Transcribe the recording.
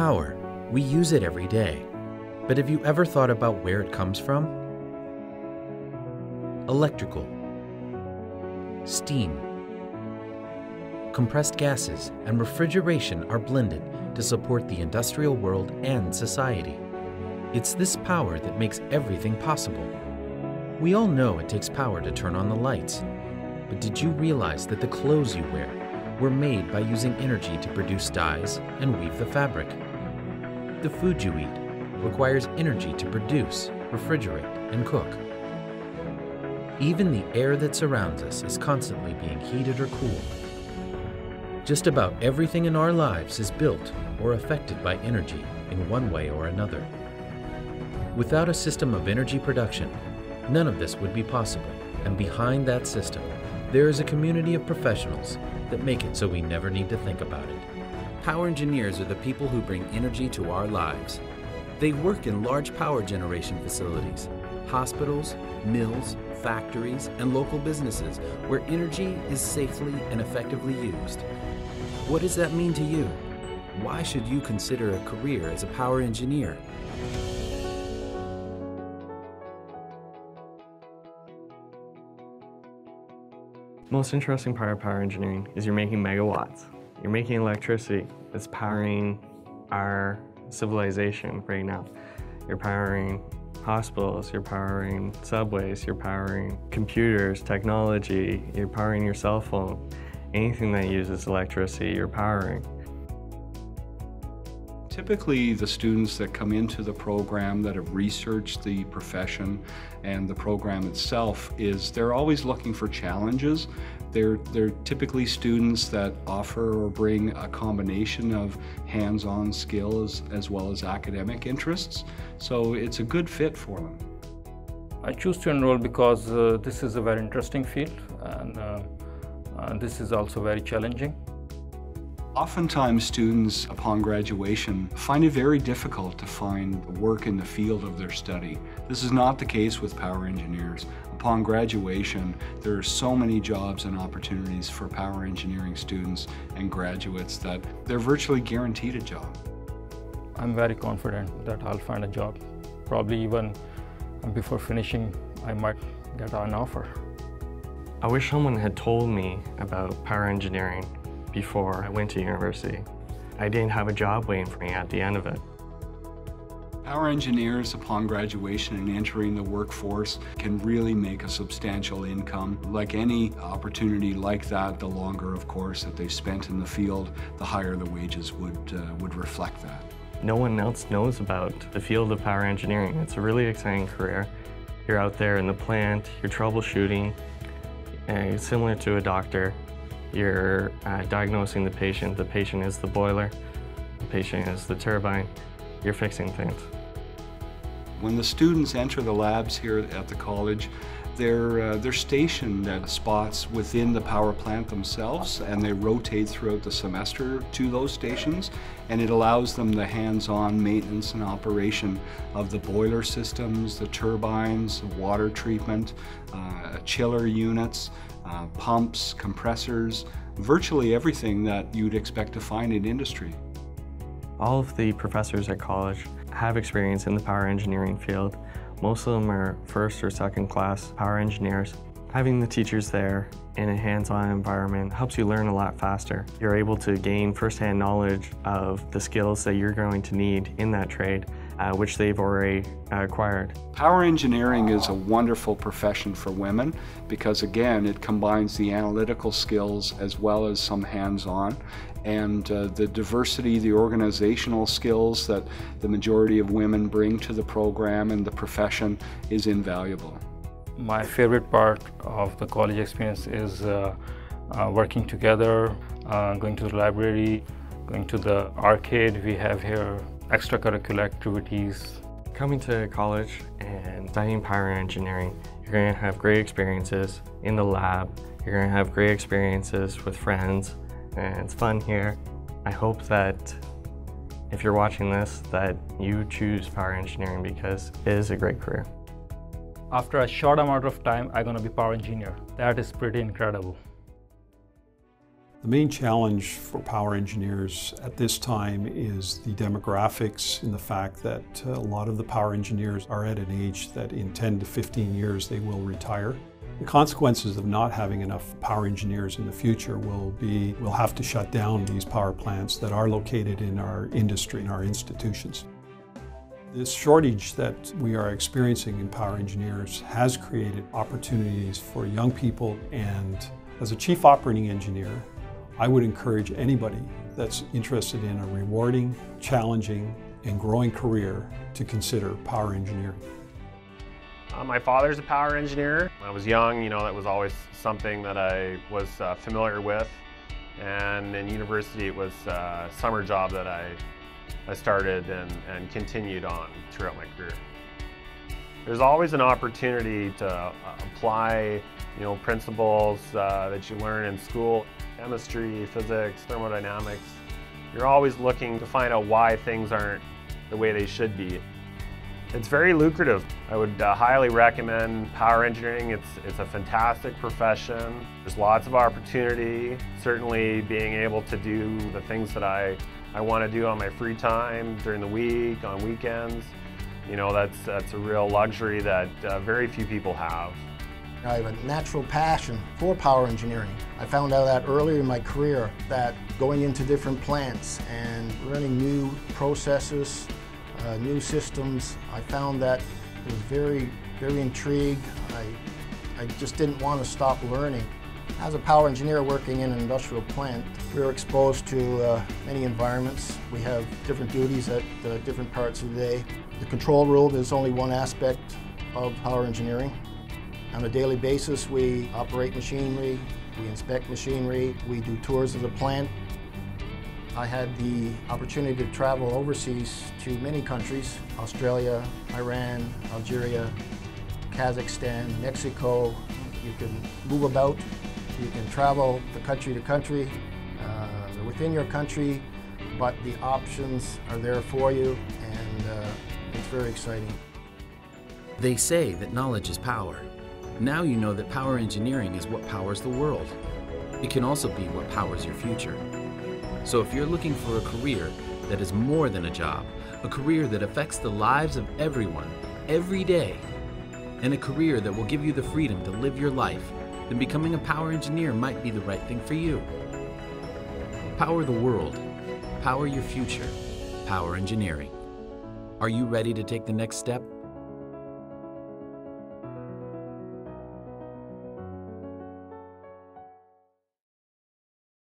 Power. We use it every day. But have you ever thought about where it comes from? Electrical, steam, compressed gases, and refrigeration are blended to support the industrial world and society. It's this power that makes everything possible. We all know it takes power to turn on the lights. But did you realize that the clothes you wear were made by using energy to produce dyes and weave the fabric? The food you eat requires energy to produce, refrigerate, and cook. Even the air that surrounds us is constantly being heated or cooled. Just about everything in our lives is built or affected by energy in one way or another. Without a system of energy production, none of this would be possible, and behind that system, there is a community of professionals that make it so we never need to think about it. Power engineers are the people who bring energy to our lives. They work in large power generation facilities, hospitals, mills, factories, and local businesses where energy is safely and effectively used. What does that mean to you? Why should you consider a career as a power engineer? Most interesting part of power engineering is you're making megawatts. You're making electricity that's powering our civilization right now. You're powering hospitals, you're powering subways, you're powering computers, technology, you're powering your cell phone. Anything that uses electricity, you're powering. Typically, the students that come into the program that have researched the profession and the program itself they're always looking for challenges. They're typically students that offer or bring a combination of hands-on skills as well as academic interests. So it's a good fit for them. I choose to enroll because this is a very interesting field and this is also very challenging. Oftentimes students upon graduation find it very difficult to find work in the field of their study. This is not the case with power engineers. Upon graduation, there are so many jobs and opportunities for power engineering students and graduates that they're virtually guaranteed a job. I'm very confident that I'll find a job. Probably even before finishing, I might get an offer. I wish someone had told me about power engineering before I went to university. I didn't have a job waiting for me at the end of it. Power engineers, upon graduation and entering the workforce, can really make a substantial income. Like any opportunity like that, the longer, of course, that they've spent in the field, the higher the wages would reflect that. No one else knows about the field of power engineering. It's a really exciting career. You're out there in the plant, you're troubleshooting, it's similar to a doctor. You're diagnosing the patient is the boiler, the patient is the turbine, you're fixing things. When the students enter the labs here at the college, they're stationed at spots within the power plant themselves, and they rotate throughout the semester to those stations, and it allows them the hands-on maintenance and operation of the boiler systems, the turbines, water treatment, chiller units, pumps, compressors, virtually everything that you'd expect to find in industry. All of the professors at college have experience in the power engineering field. Most of them are first or second class power engineers. Having the teachers there in a hands-on environment helps you learn a lot faster. You're able to gain first-hand knowledge of the skills that you're going to need in that trade, which they've already acquired. Power engineering is a wonderful profession for women because, again, it combines the analytical skills as well as some hands-on, and the diversity, the organizational skills that the majority of women bring to the program and the profession is invaluable. My favorite part of the college experience is working together, going to the library, going to the arcade we have here, extracurricular activities. Coming to college and studying power engineering, you're going to have great experiences in the lab, you're going to have great experiences with friends, and it's fun here. I hope that if you're watching this, that you choose power engineering because it is a great career. After a short amount of time, I'm going to be power engineer. That is pretty incredible. The main challenge for power engineers at this time is the demographics and the fact that a lot of the power engineers are at an age that in 10 to 15 years they will retire. The consequences of not having enough power engineers in the future will be we'll have to shut down these power plants that are located in our industry, in our institutions. This shortage that we are experiencing in power engineers has created opportunities for young people, and as a chief operating engineer, I would encourage anybody that's interested in a rewarding, challenging, and growing career to consider power engineering. My father's a power engineer. When I was young, that was always something that I was familiar with. And in university, it was a summer job that I started and continued on throughout my career. There's always an opportunity to apply, principles that you learn in school. Chemistry, physics, thermodynamics. You're always looking to find out why things aren't the way they should be. It's very lucrative. I would highly recommend power engineering. It's a fantastic profession. There's lots of opportunity. Certainly being able to do the things that I want to do on my free time, during the week, on weekends, that's a real luxury that very few people have. I have a natural passion for power engineering. I found out that earlier in my career that going into different plants and learning new processes, new systems, I found that I was very, very intrigued. I just didn't want to stop learning. As a power engineer working in an industrial plant, we're exposed to many environments. We have different duties at different parts of the day. The control room is only one aspect of power engineering. On a daily basis, we operate machinery, we inspect machinery, we do tours of the plant. I had the opportunity to travel overseas to many countries: Australia, Iran, Algeria, Kazakhstan, Mexico. You can move about, you can travel country to country, within your country, but the options are there for you, and it's very exciting. They say that knowledge is power. Now you know that power engineering is what powers the world. It can also be what powers your future. So if you're looking for a career that is more than a job, a career that affects the lives of everyone, every day, and a career that will give you the freedom to live your life, then becoming a power engineer might be the right thing for you. Power the world. Power your future. Power engineering. Are you ready to take the next step?